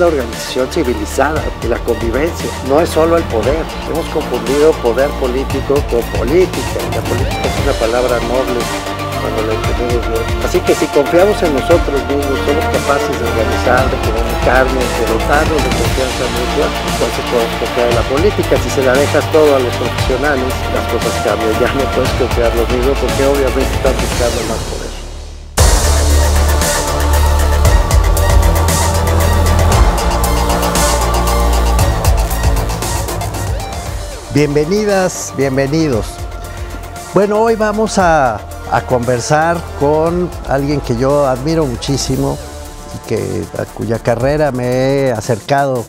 Una organización civilizada y la convivencia, no es solo el poder. Hemos confundido poder político con política. La política es una palabra noble cuando la entendemos bien. Así que si confiamos en nosotros mismos, somos capaces de organizar, de comunicarnos, de dotarnos de confianza mutua, entonces podemos confiar en la política. Si se la dejas todo a los profesionales, las cosas cambian. Ya no puedes confiar lo mismo porque obviamente están buscando más poder. Bienvenidas, bienvenidos. Bueno, hoy vamos a conversar con alguien que yo admiro muchísimo y a cuya carrera me he acercado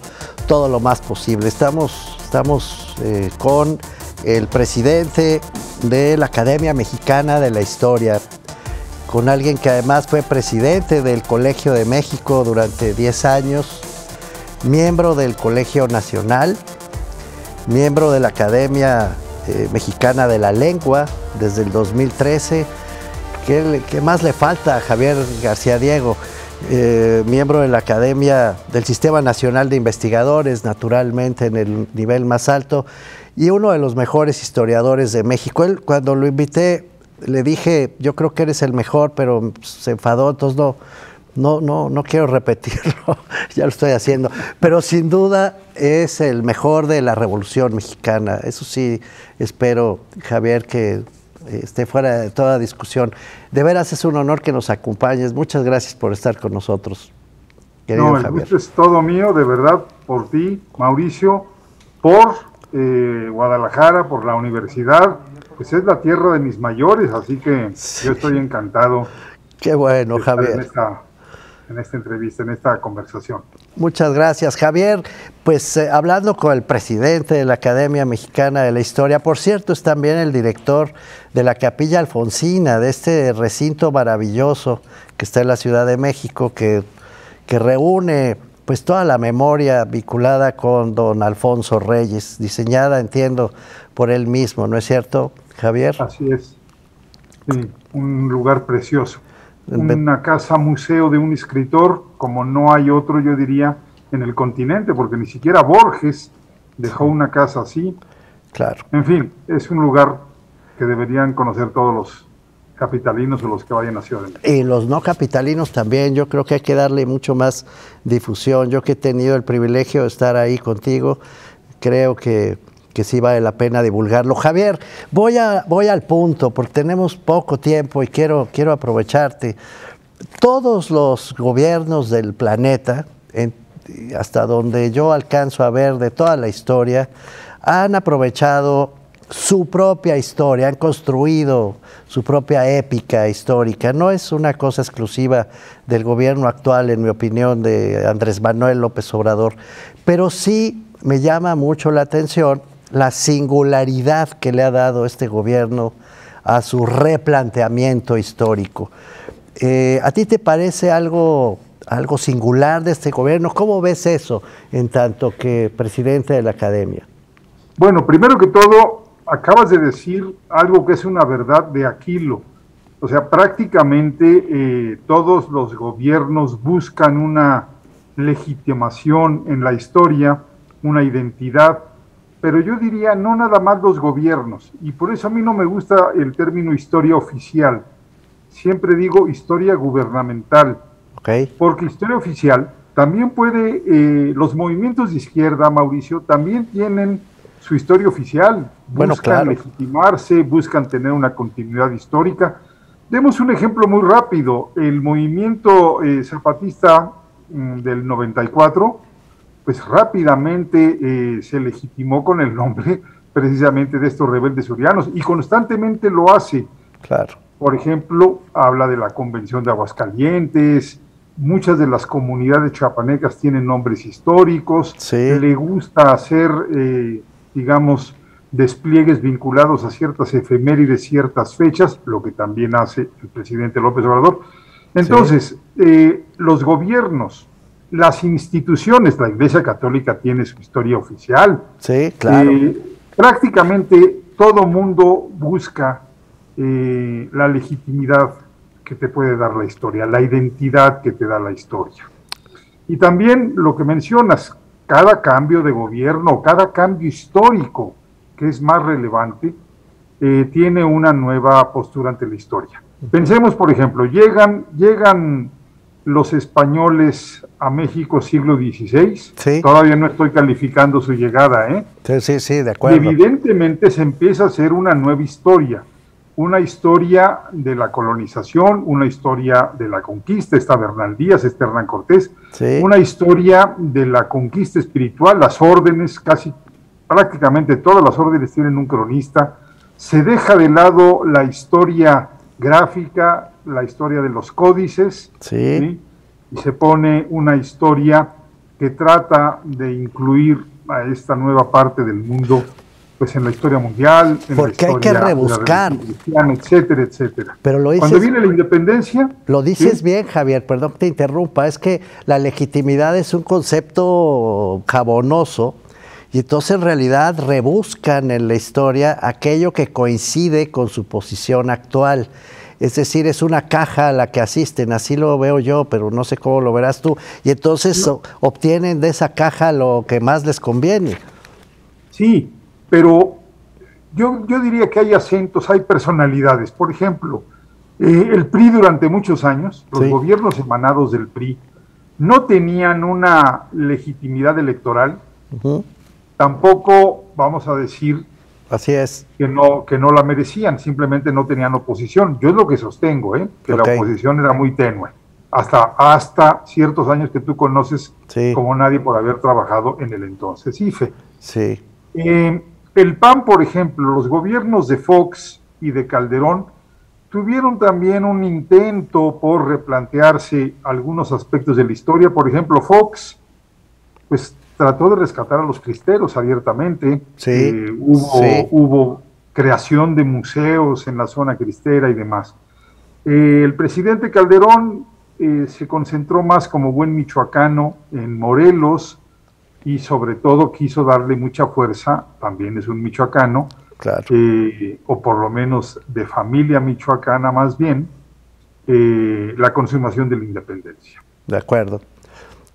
todo lo más posible. Estamos con el presidente de la Academia Mexicana de la Historia, con alguien que además fue presidente del Colegio de México durante 10 años, miembro del Colegio Nacional, miembro de la Academia Mexicana de la Lengua desde el 2013. ¿Qué más le falta a Javier García Diego? Miembro de la Academia del Sistema Nacional de Investigadores, naturalmente en el nivel más alto, y uno de los mejores historiadores de México. Él, cuando lo invité, le dije, yo creo que eres el mejor, pero se enfadó, entonces no quiero repetirlo, ya lo estoy haciendo, pero sin duda es el mejor de la Revolución Mexicana. Eso sí, espero, Javier, que esté fuera de toda discusión. De veras es un honor que nos acompañes. Muchas gracias por estar con nosotros, querido Javier. El gusto es todo mío, de verdad, por ti, Mauricio, por Guadalajara, por la universidad. Pues es la tierra de mis mayores, así que sí, yo estoy encantado. Qué bueno, Javier. En esta entrevista, en esta conversación. Muchas gracias, Javier. Pues hablando con el presidente de la Academia Mexicana de la Historia, por cierto, es también el director de la Capilla Alfonsina, de este recinto maravilloso que está en la Ciudad de México, que reúne pues toda la memoria vinculada con don Alfonso Reyes, diseñada, entiendo, por él mismo, ¿no es cierto, Javier? Así es. Sí, un lugar precioso. Una casa museo de un escritor como no hay otro, yo diría, en el continente, porque ni siquiera Borges dejó una casa así. Claro. En fin, es un lugar que deberían conocer todos los capitalinos o los que vayan a Ciudad de México. Y los no capitalinos también, yo creo que hay que darle mucho más difusión. Yo que he tenido el privilegio de estar ahí contigo, creo que sí vale la pena divulgarlo. Javier, voy al punto, porque tenemos poco tiempo y quiero aprovecharte. Todos los gobiernos del planeta, hasta donde yo alcanzo a ver de toda la historia, han aprovechado su propia historia, han construido su propia épica histórica. No es una cosa exclusiva del gobierno actual, en mi opinión, de Andrés Manuel López Obrador, pero sí me llama mucho la atención la singularidad que le ha dado este gobierno a su replanteamiento histórico. ¿A ti te parece algo singular de este gobierno? ¿Cómo ves eso en tanto que presidente de la Academia? Bueno, primero que todo, acabas de decir algo que es una verdad de Aquilo. O sea, prácticamente todos los gobiernos buscan una legitimación en la historia, una identidad, pero yo diría no nada más los gobiernos, y por eso a mí no me gusta el término historia oficial. Siempre digo historia gubernamental, porque historia oficial también puede, los movimientos de izquierda, Mauricio, también tienen su historia oficial, buscan legitimarse, buscan tener una continuidad histórica. Demos un ejemplo muy rápido, el movimiento zapatista del 94, pues rápidamente se legitimó con el nombre precisamente de estos rebeldes surianos, y constantemente lo hace. Claro. Por ejemplo, habla de la Convención de Aguascalientes, muchas de las comunidades chiapanecas tienen nombres históricos, le gusta hacer, digamos, despliegues vinculados a ciertas efemérides, ciertas fechas, lo que también hace el presidente López Obrador. Entonces, los gobiernos, las instituciones, la Iglesia Católica tiene su historia oficial. Sí, claro. Prácticamente todo mundo busca la legitimidad que te puede dar la historia, la identidad que te da la historia. Y también lo que mencionas, cada cambio de gobierno, cada cambio histórico que es más relevante, tiene una nueva postura ante la historia. Pensemos, por ejemplo, llegan los españoles a México siglo XVI, Sí. todavía no estoy calificando su llegada, ¿eh? Sí, sí, sí, de Y acuerdo. evidentemente se empieza a hacer una nueva historia, una historia de la colonización, una historia de la conquista, está Bernal Díaz, está Hernán Cortés, Sí. una historia de la conquista espiritual, las órdenes, casi prácticamente todas las órdenes tienen un cronista, se deja de lado la historia gráfica, la historia de los códices, Sí. ¿sí? Y se pone una historia que trata de incluir a esta nueva parte del mundo, pues en la historia mundial, en Porque la hay que historia rebuscar. de la religión cristiana, etcétera, etcétera. Pero lo Cuando dices, viene la independencia, lo dices ¿sí? bien, Javier, perdón que te interrumpa, es que la legitimidad es un concepto jabonoso y entonces en realidad rebuscan en la historia aquello que coincide con su posición actual. Es decir, es una caja a la que asisten, así lo veo yo, pero no sé cómo lo verás tú. Y entonces obtienen de esa caja lo que más les conviene. Sí, pero yo diría que hay acentos, hay personalidades. Por ejemplo, el PRI durante muchos años, los Sí. gobiernos emanados del PRI, no tenían una legitimidad electoral, Ujú. tampoco, vamos a decir, Así es. que no la merecían, simplemente no tenían oposición. Yo es lo que sostengo, que Ok. la oposición era muy tenue, hasta ciertos años que tú conoces Sí. como nadie por haber trabajado en el entonces IFE. Sí. El PAN, por ejemplo, los gobiernos de Fox y de Calderón tuvieron también un intento por replantearse algunos aspectos de la historia. Por ejemplo, Fox, pues trató de rescatar a los cristeros abiertamente. Sí. Hubo creación de museos en la zona cristera y demás. El presidente Calderón se concentró más como buen michoacano en Morelos y sobre todo quiso darle mucha fuerza, también es un michoacano, Claro. o por lo menos de familia michoacana más bien, la consumación de la independencia. De acuerdo.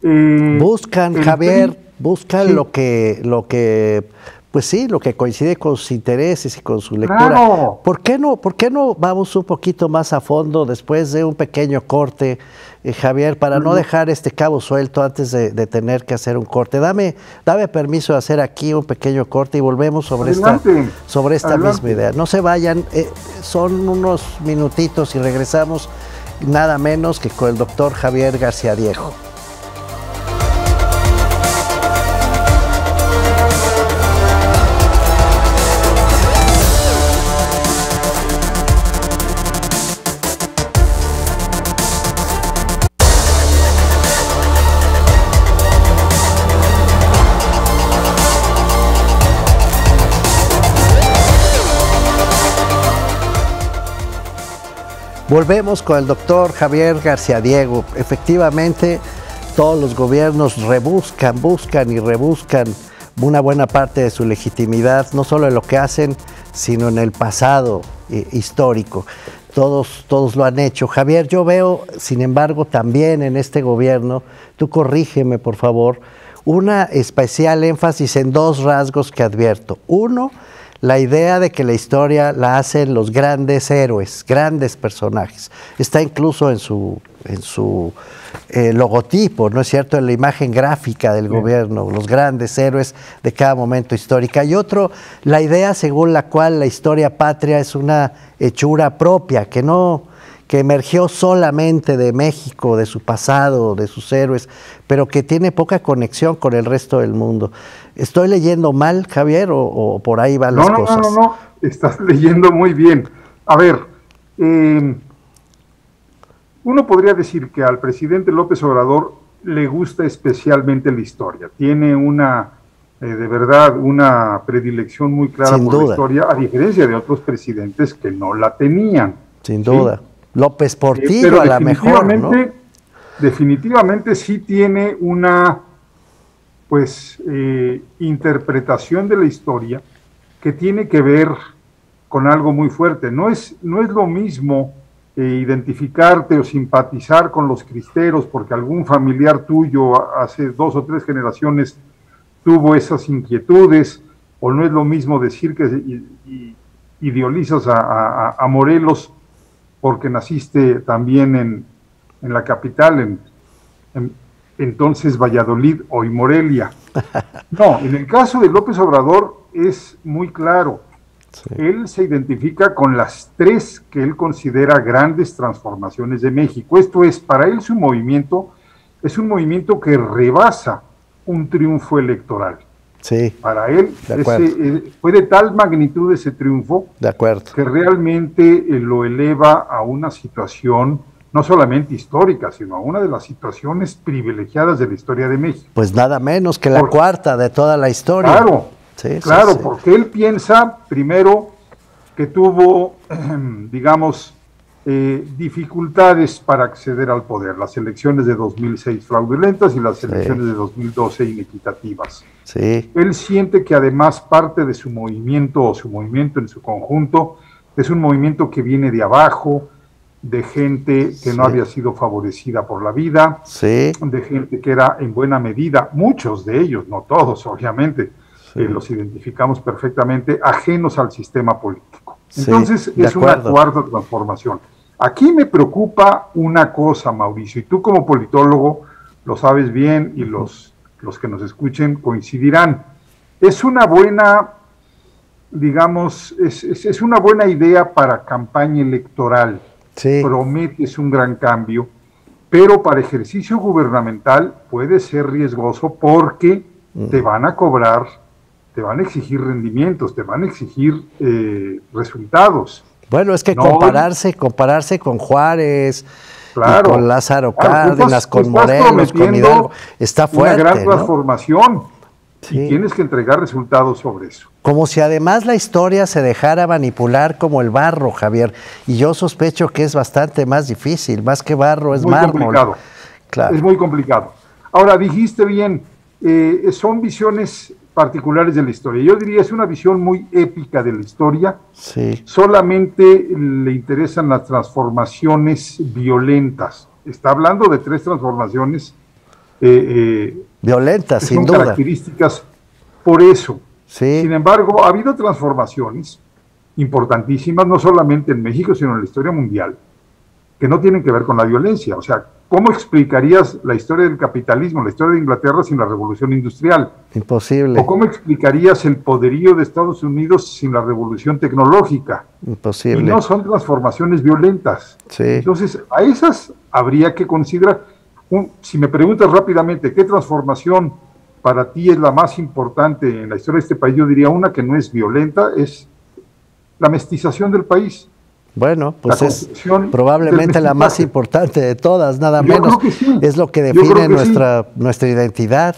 Eh, Buscan, el Javier, PRI, buscan sí. lo que, pues sí, lo que coincide con sus intereses y con su lectura. Claro. ¿Por qué no vamos un poquito más a fondo después de un pequeño corte, Javier, para no dejar este cabo suelto antes de tener que hacer un corte? Dame permiso de hacer aquí un pequeño corte y volvemos sobre Adelante. esta misma idea. No se vayan, son unos minutitos y regresamos nada menos que con el doctor Javier García Diego. Volvemos con el doctor Javier García Diego. Efectivamente, todos los gobiernos buscan y rebuscan una buena parte de su legitimidad, no solo en lo que hacen, sino en el pasado histórico. Todos lo han hecho. Javier, yo veo, sin embargo, también en este gobierno, tú corrígeme por favor, una especial énfasis en dos rasgos que advierto. Uno, la idea de que la historia la hacen los grandes héroes, grandes personajes. Está incluso en su logotipo, ¿no es cierto?, en la imagen gráfica del gobierno, los grandes héroes de cada momento histórico. Y otro, la idea según la cual la historia patria es una hechura propia, que emergió solamente de México, de su pasado, de sus héroes, pero que tiene poca conexión con el resto del mundo. ¿Estoy leyendo mal, Javier, o por ahí van las cosas? No, estás leyendo muy bien. A ver, uno podría decir que al presidente López Obrador le gusta especialmente la historia, tiene de verdad, una predilección muy clara Sin por duda. la historia, a diferencia de otros presidentes que no la tenían. Sin ¿sí? duda. López Portillo pero a la mejor, ¿no? Definitivamente sí tiene una interpretación de la historia que tiene que ver con algo muy fuerte. No es lo mismo identificarte o simpatizar con los cristeros porque algún familiar tuyo hace 2 o 3 generaciones tuvo esas inquietudes, o no es lo mismo decir que idealizas a Morelos porque naciste también en la capital, entonces Valladolid, hoy Morelia. No, en el caso de López Obrador es muy claro. Sí. Él se identifica con las 3 que él considera grandes transformaciones de México. Esto es, para él su movimiento es un movimiento que rebasa un triunfo electoral. Sí. Para él fue de tal magnitud ese triunfo que realmente lo eleva a una situación no solamente histórica, sino a una de las situaciones privilegiadas de la historia de México. Pues nada menos que la cuarta de toda la historia. Claro, sí, claro, sí. Porque él piensa, primero, que tuvo, digamos, dificultades para acceder al poder. Las elecciones de 2006 fraudulentas y las elecciones de 2012 inequitativas. Sí. Él siente que además parte de su movimiento, o su movimiento en su conjunto, es un movimiento que viene de abajo, de gente que no había sido favorecida por la vida, de gente que era en buena medida, muchos de ellos, no todos obviamente, los identificamos perfectamente, ajenos al sistema político. Entonces es una cuarta transformación. Aquí me preocupa una cosa, Mauricio, y tú como politólogo lo sabes bien y los que nos escuchen coincidirán. Es una buena, digamos, es una buena idea para campaña electoral. Prometes un gran cambio, pero para ejercicio gubernamental puede ser riesgoso porque te van a cobrar, te van a exigir rendimientos, te van a exigir resultados. Bueno, es que compararse con Juárez, con Lázaro Cárdenas, con Morelos, con Hidalgo, está fuerte, una gran transformación, y tienes que entregar resultados sobre eso. Como si además la historia se dejara manipular como el barro, Javier, y yo sospecho que es bastante más difícil, más que barro es mármol. Complicado. Claro. Es muy complicado. Ahora, dijiste bien, son visiones particulares de la historia. Yo diría es una visión muy épica de la historia. Solamente le interesan las transformaciones violentas. Está hablando de 3 transformaciones violentas, sin duda. Características por eso. Sin embargo, ha habido transformaciones importantísimas, no solamente en México, sino en la historia mundial, que no tienen que ver con la violencia. O sea, ¿cómo explicarías la historia del capitalismo, la historia de Inglaterra sin la revolución industrial? Imposible. ¿O cómo explicarías el poderío de Estados Unidos sin la revolución tecnológica? Imposible. Y no son transformaciones violentas. Entonces, a esas habría que considerar. Si me preguntas rápidamente, ¿qué transformación para ti es la más importante en la historia de este país? Yo diría una que no es violenta, es la mestización del país. Bueno, pues es probablemente la más importante de todas, nada menos. Creo que sí. Es lo que define nuestra identidad.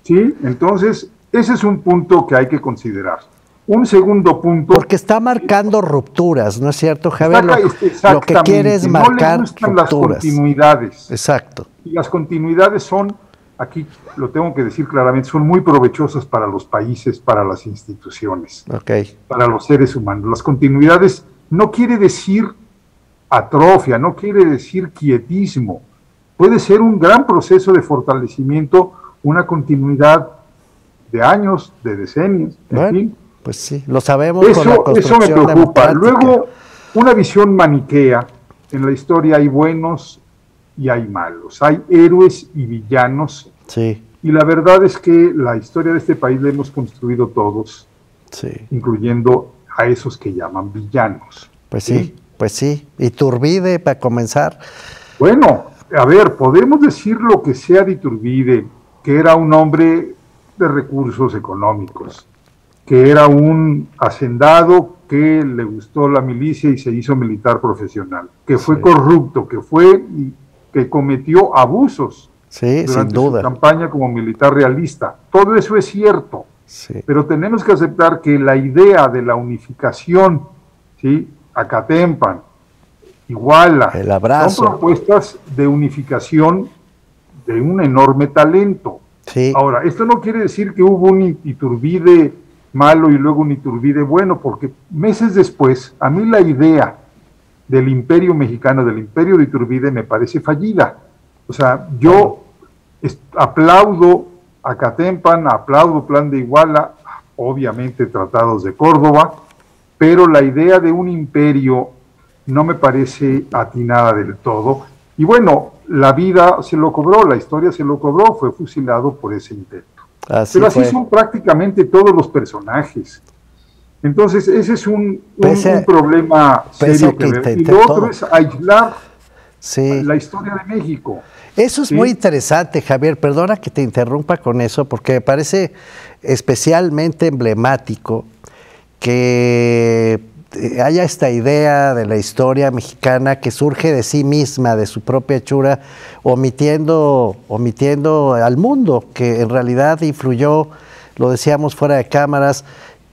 Sí, entonces ese es un punto que hay que considerar. Un segundo punto. Porque está marcando rupturas, ¿no es cierto, Javier? Lo que quiere es marcar rupturas. Las continuidades. Exacto. Y las continuidades son, aquí lo tengo que decir claramente, son muy provechosas para los países, para las instituciones, para los seres humanos. Las continuidades no quiere decir atrofia, no quiere decir quietismo. Puede ser un gran proceso de fortalecimiento, una continuidad de años, de decenios, en fin. Pues sí, lo sabemos con la construcción eso me preocupa. democrática. Luego, una visión maniquea. En la historia hay buenos y hay malos, hay héroes y villanos. Y la verdad es que la historia de este país la hemos construido todos, incluyendo a esos que llaman villanos. Pues sí. Iturbide, para comenzar. Bueno, a ver, podemos decir lo que sea de Iturbide, que era un hombre de recursos económicos, que era un hacendado que le gustó la milicia y se hizo militar profesional, que fue corrupto, que cometió abusos durante su campaña como militar realista. Todo eso es cierto, pero tenemos que aceptar que la idea de la unificación, Acatempan, Iguala, son propuestas de unificación de un enorme talento. Ahora, esto no quiere decir que hubo un Iturbide malo y luego un Iturbide bueno, porque meses después, a mí la idea del imperio mexicano, del imperio de Iturbide, me parece fallida. O sea, yo aplaudo a Catempan, aplaudo Plan de Iguala, obviamente tratados de Córdoba, pero la idea de un imperio no me parece atinada del todo. Y bueno, la vida se lo cobró, la historia se lo cobró, fue fusilado por ese intento. Pero así son prácticamente todos los personajes. Entonces, ese es un problema serio que veo. Y lo otro es aislar la historia de México. Eso es muy interesante, Javier. Perdona que te interrumpa con eso, porque me parece especialmente emblemático que haya esta idea de la historia mexicana que surge de sí misma, de su propia hechura, omitiendo al mundo, que en realidad influyó, lo decíamos fuera de cámaras,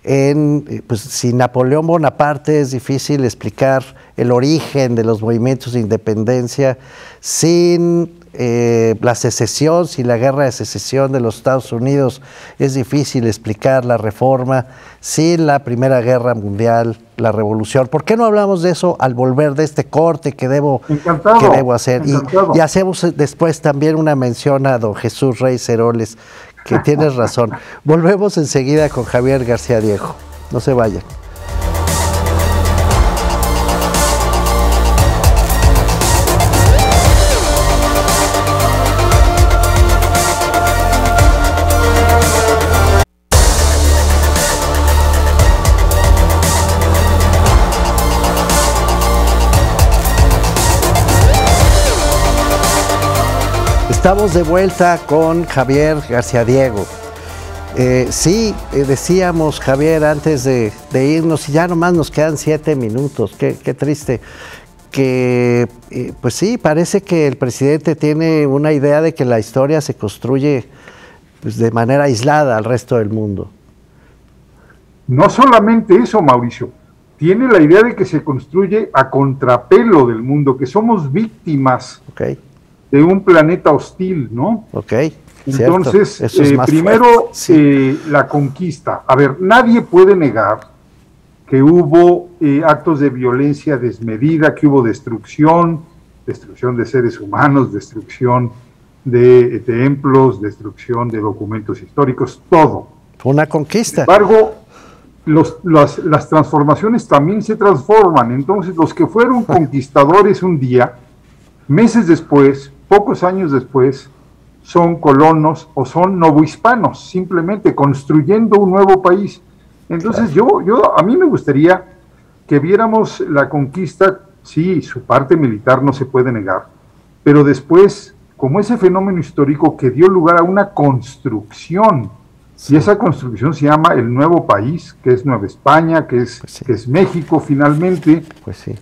pues sin Napoleón Bonaparte es difícil explicar el origen de los movimientos de independencia, sin la secesión, sin la guerra de secesión de los Estados Unidos es difícil explicar la reforma, sin la Primera Guerra Mundial, la revolución. ¿Por qué no hablamos de eso al volver de este corte que debo hacer? Y hacemos después también una mención a don Jesús Reyes Heroles, que tienes razón. Volvemos enseguida con Javier García Diego. No se vayan. Estamos de vuelta con Javier García Diego. Decíamos, Javier, antes de irnos, y ya nomás nos quedan 7 minutos, qué triste, que pues sí, parece que el presidente tiene una idea de que la historia se construye pues, de manera aislada al resto del mundo. No solamente eso, Mauricio, tiene la idea de que se construye a contrapelo del mundo, que somos víctimas de un planeta hostil, ¿no? Entonces, primero, la conquista. A ver, nadie puede negar que hubo actos de violencia desmedida, que hubo destrucción de seres humanos, destrucción de templos, destrucción de documentos históricos, todo. Fue una conquista. Sin embargo, las transformaciones también se transforman. Entonces, los que fueron conquistadores un día, meses después, pocos años después, son colonos o son novohispanos, simplemente construyendo un nuevo país. Entonces a mí me gustaría que viéramos la conquista, sí, su parte militar no se puede negar, pero después, como ese fenómeno histórico que dio lugar a una construcción, y esa construcción se llama el nuevo país, que es Nueva España, que es México finalmente,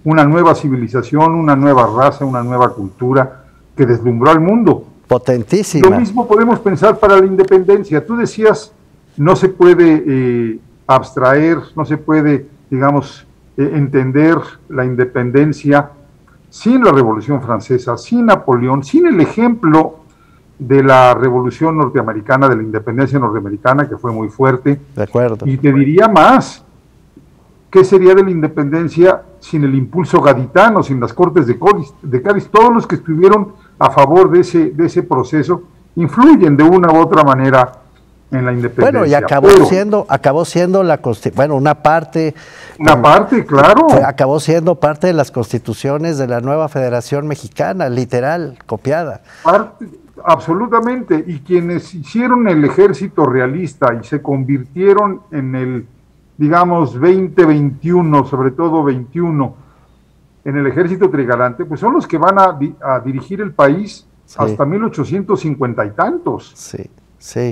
una nueva civilización, una nueva raza, una nueva cultura, que deslumbró al mundo. Potentísima. Lo mismo podemos pensar para la independencia. Tú decías, no se puede abstraer, no se puede, digamos, entender la independencia sin la Revolución Francesa, sin Napoleón, sin el ejemplo de la Revolución Norteamericana, de la independencia norteamericana, que fue muy fuerte. De acuerdo. Y te diría más, ¿qué sería de la independencia sin el impulso gaditano, sin las Cortes de Cádiz? Todos los que estuvieron a favor de ese proceso influyen de una u otra manera en la independencia. Bueno, y acabó siendo la una parte. Una parte, claro. Acabó siendo parte de las constituciones de la nueva Federación Mexicana, literal, copiada. Absolutamente. Y quienes hicieron el ejército realista y se convirtieron en el, digamos, 2021, sobre todo 21, en el ejército trigarante, pues son los que van a dirigir el país hasta 1850 y tantos.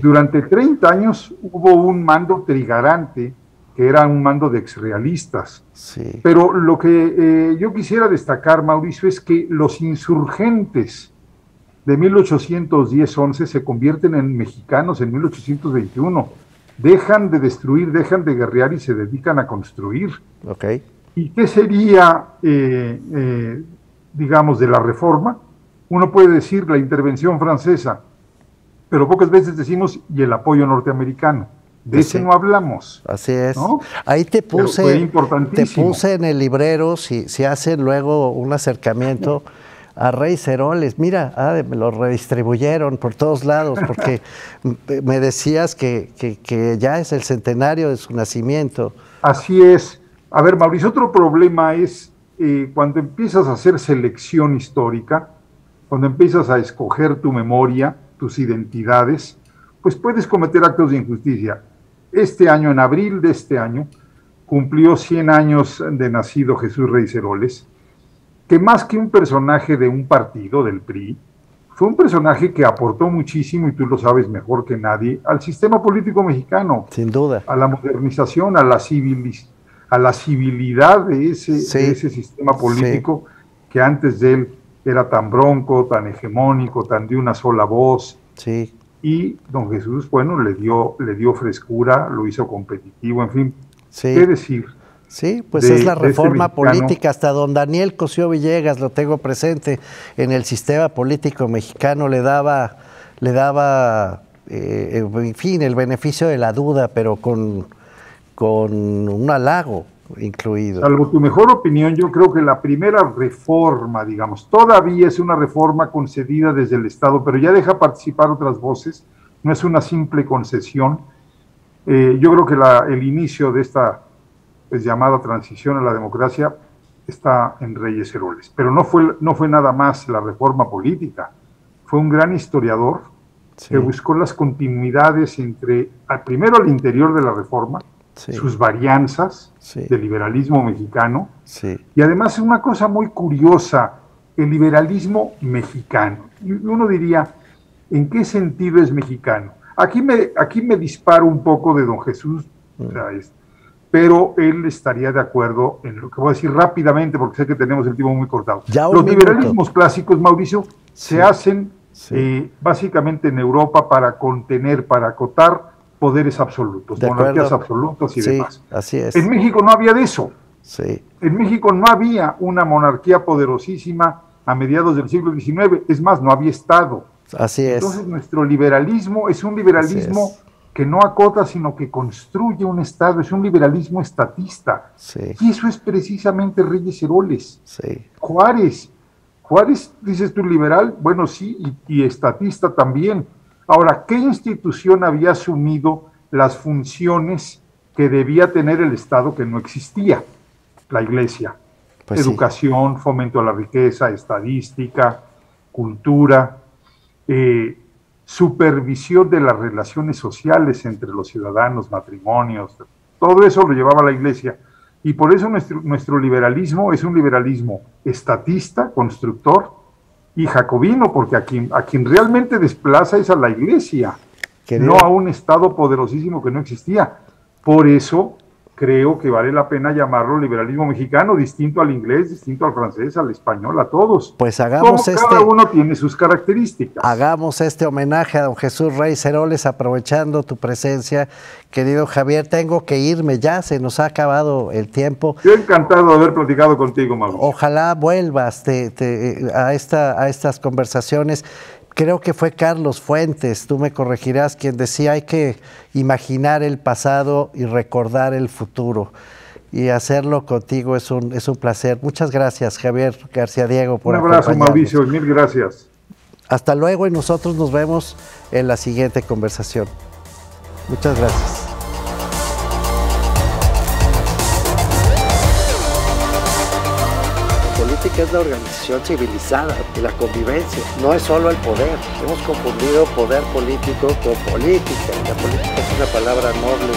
Durante 30 años hubo un mando trigarante, que era un mando de exrealistas. Pero lo que yo quisiera destacar, Mauricio, es que los insurgentes de 1810-11 se convierten en mexicanos en 1821. Dejan de destruir, dejan de guerrear y se dedican a construir. ¿Y qué sería, digamos, de la reforma? Uno puede decir la intervención francesa, pero pocas veces decimos y el apoyo norteamericano. De ese no hablamos. Así es. ¿No? Ahí te Pero fue importantísimo. te puse en el librero, si hacen luego un acercamiento a Reyes Heroles. Mira, me lo redistribuyeron por todos lados, porque me decías que ya es el centenario de su nacimiento. Así es. A ver, Mauricio, otro problema es cuando empiezas a hacer selección histórica, cuando empiezas a escoger tu memoria, tus identidades, pues puedes cometer actos de injusticia. Este año, en abril de este año, cumplió 100 años de nacido Jesús Reyes Heroles, que más que un personaje de un partido, del PRI, fue un personaje que aportó muchísimo, y tú lo sabes mejor que nadie, al sistema político mexicano. Sin duda. A la modernización, a la civilidad de ese sistema político que antes de él era tan bronco, tan hegemónico, tan de una sola voz. Sí. Y don Jesús, bueno, le dio frescura, lo hizo competitivo, en fin. Sí. ¿Qué decir? Sí, pues es la reforma política. Hasta don Daniel Cosío Villegas, lo tengo presente, en el sistema político mexicano le daba en fin, el beneficio de la duda, pero con un halago incluido. Salvo tu mejor opinión, yo creo que la primera reforma, digamos, todavía es una reforma concedida desde el Estado, pero ya deja participar otras voces, no es una simple concesión. Yo creo que el inicio de esta llamada transición a la democracia está en Reyes Heroles, pero no fue nada más la reforma política, fue un gran historiador que buscó las continuidades entre, primero al interior de la reforma, sus varianzas del liberalismo mexicano, y además una cosa muy curiosa, el liberalismo mexicano. Y uno diría, ¿en qué sentido es mexicano? Aquí me disparo un poco de don Jesús, o sea, pero él estaría de acuerdo en lo que voy a decir rápidamente, porque sé que tenemos el tiempo muy cortado. Los liberalismos clásicos, Mauricio, se hacen básicamente en Europa para contener, para acotar poderes absolutos, monarquías absolutas y demás. Así es. En México no había de eso. En México no había una monarquía poderosísima a mediados del siglo XIX, es más, no había Estado. Así es. Entonces nuestro liberalismo es un liberalismo que no acota, sino que construye un Estado, es un liberalismo estatista. Y eso es precisamente Reyes Heroles. Juárez, dices tú, liberal, bueno, sí, y estatista también. Ahora, ¿qué institución había asumido las funciones que debía tener el Estado que no existía? La Iglesia. Pues educación, fomento a la riqueza, estadística, cultura, supervisión de las relaciones sociales entre los ciudadanos, matrimonios, todo eso lo llevaba la Iglesia. Y por eso nuestro liberalismo es un liberalismo estatista, constructor, y jacobino, porque a quien realmente desplaza es a la Iglesia, no a un Estado poderosísimo que no existía. Por eso creo que vale la pena llamarlo liberalismo mexicano, distinto al inglés, distinto al francés, al español, a todos. Pues hagamos cada uno tiene sus características. Hagamos este homenaje a don Jesús Reyes Heroles, aprovechando tu presencia, querido Javier. Tengo que irme ya, se nos ha acabado el tiempo. Yo encantado de haber platicado contigo, Mauricio. Ojalá vuelvas a estas conversaciones. Creo que fue Carlos Fuentes, tú me corregirás, quien decía hay que imaginar el pasado y recordar el futuro. Y hacerlo contigo es un placer. Muchas gracias, Javier García Diego, por acompañarnos. Un abrazo, Mauricio, y mil gracias. Hasta luego, y nosotros nos vemos en la siguiente conversación. Muchas gracias. Que es la organización civilizada de la convivencia, no es solo el poder. Hemos confundido poder político con política, y la política es una palabra noble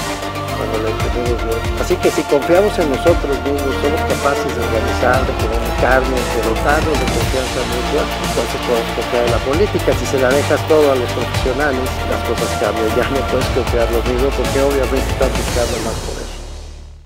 cuando la entendemos bien. Así que si confiamos en nosotros mismos, somos capaces de organizar, de comunicarnos, de dotarnos de confianza mutua, entonces podemos confiar en la política. Si se la dejas todo a los profesionales, las cosas cambian. Ya no puedes confiar lo mismo, porque obviamente están buscando más poder.